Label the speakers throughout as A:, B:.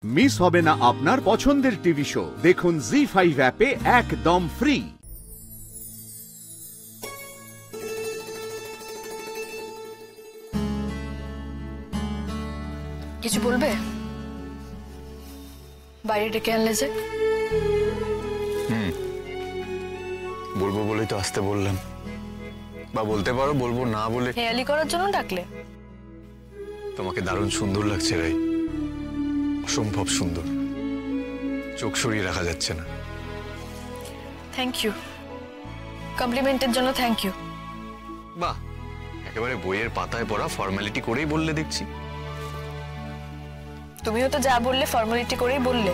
A: Miss হবে না আপনার পছন্দের টিভি শো। দেখুন জি5 অ্যাপে একদম ফ্রি।
B: কিছু বলবে? বাইরে ডেকে আনলে যে?
C: বলবো বলেই তো আসতে বললাম। বা বলতে পারো বলবো না বলে।
B: হেয়ালি করার জন্য ডাকলে?
C: তোমাকে দারুণ সুন্দর লাগছে রাই, অসম্ভব সুন্দর, চোখ সরিয়ে রাখা যাচ্ছে না।
B: থ্যাংক ইউ, কমপ্লিমেন্টের জন্য থ্যাংক ইউ।
C: বাহ, একেবারে বইয়ের পাতায় পড়া ফর্মালিটি করেই বললে দেখছি।
B: তুমিও তো যা বললে ফর্মালিটি করেই বললে।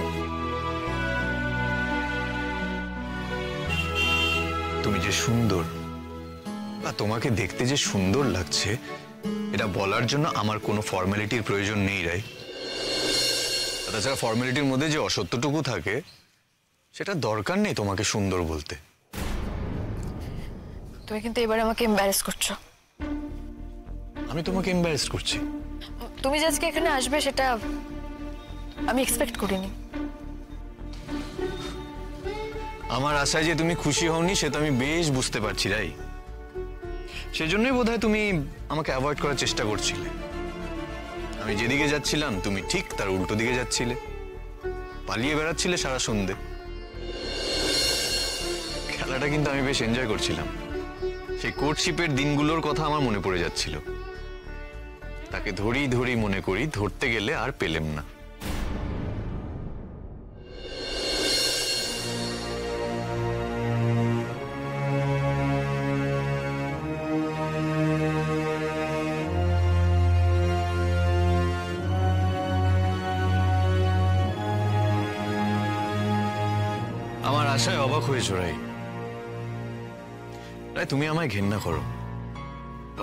C: তুমি যে সুন্দর, বা তোমাকে দেখতে যে সুন্দর লাগছে, এটা বলার জন্য আমার কোনো ফর্মালিটির প্রয়োজন নেই রাই। তাছাড়া ফর্মালিটির মধ্যে যে অসত্যটুকু থাকে, সেটা দরকার নেই তোমাকে সুন্দর বলতে।
B: তুমি কিন্তু এবারে আমাকে এম্বারেস করছো।
C: আমি তোমাকে এম্বারেস করছি?
B: তুমি যে আজকে এখানে আসবে সেটা আমি এক্সপেক্ট করিনি।
C: আমার আশায় যে তুমি খুশি হওনি সেটা আমি বেশ বুঝতে পারছি রাই। সেজন্যই বোধহয় তুমি আমাকে অ্যাভয়েড করার চেষ্টা করছিলে। আমি যেদিকে যাচ্ছিলাম তুমি ঠিক তার উল্টো দিকে যাচ্ছিলে, পালিয়ে বেড়াচ্ছিলে সারা সন্ধে। খেলাটা কিন্তু আমি বেশ এনজয় করছিলাম। সেই কোর্টশিপের দিনগুলোর কথা আমার মনে পড়ে যাচ্ছিল। তাকে ধরি ধরি মনে করি, ধরতে গেলে আর পেলাম না। আমার আশায় অবাক হয়েছো রাই। রাই, তুমি আমায় ঘেন্না করো,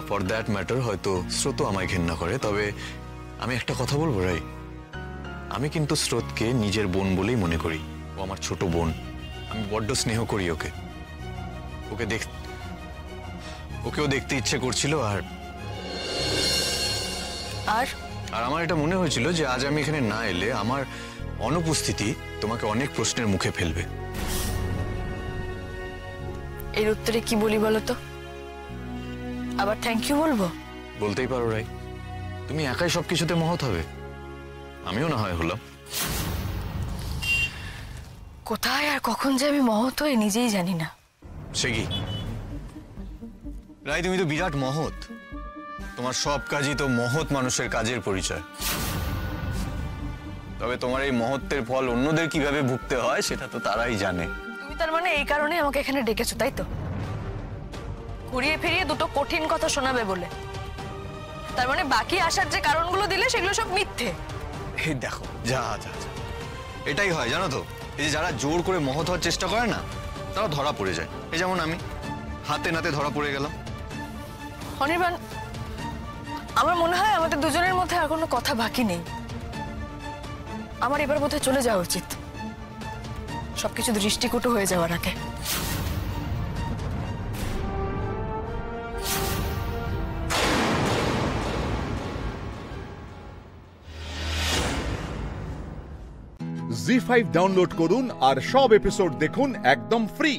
C: ফর দ্যাট ম্যাটার হয়তো স্রোত আমায় ঘেন্না করে। তবে আমি একটা কথা বলবো রাই, আমি কিন্তু স্রোতকে নিজের বোন বলেই মনে করি। ও আমার ছোট বোন, আমি বড্ড স্নেহ করি ওকে। ওকেও দেখতে ইচ্ছে করছিল। আর আমার এটা মনে হয়েছিল যে আজ আমি এখানে না এলে আমার অনুপস্থিতি তোমাকে অনেক প্রশ্নের মুখে ফেলবে।
B: এর উত্তরে কি বলি বলো তো? আবার থ্যাংক ইউ বলবো?
C: বলতেই পারো রাই, তুমি একাই সবকিছুতে মহৎ হবে, আমিও না হয় হলাম।
B: কোথায় আর কখন যে আমি মহৎ হয়ে নিজেই জানি না।
C: সে কি রাই, তুমি তো বিরাট মহৎ। তোমার সব কাজই তো মহৎ মানুষের কাজের পরিচয়। তবে তোমার এই মহত্বের ফল অন্যদের কিভাবে ভুগতে হয় সেটা তো তারাই জানে।
B: তুমি তার মানে এই কারণে আমাকে এখানে ডেকেছো, তাই তো? ঘুরিয়ে ফিরিয়ে দুটো কঠিন কথা শোনাবে বলে। তার মানে বাকি আসার যে কারণগুলো দিলে সেগুলো সব মিথ্যে।
C: এই দেখো, যা যা যা, এটাই হয় জানো তো। এই যে যারা জোর করে মহৎ হওয়ার চেষ্টা করে না, তারা ধরা পড়ে যায়। এই যেমন আমি হাতে নাতে ধরা পড়ে গেলাম।
B: অনির্বাণ, আমার মনে হয় আমাদের দুজনের মধ্যে আর কোনো কথা বাকি নেই। আমার এবার বোধহয় চলে যাওয়া উচিত, সবকিছু দৃষ্টিকটু হয়ে যাওয়ার আগে।
A: জি5 ডাউনলোড করুন আর সব এপিসোড দেখুন একদম ফ্রি।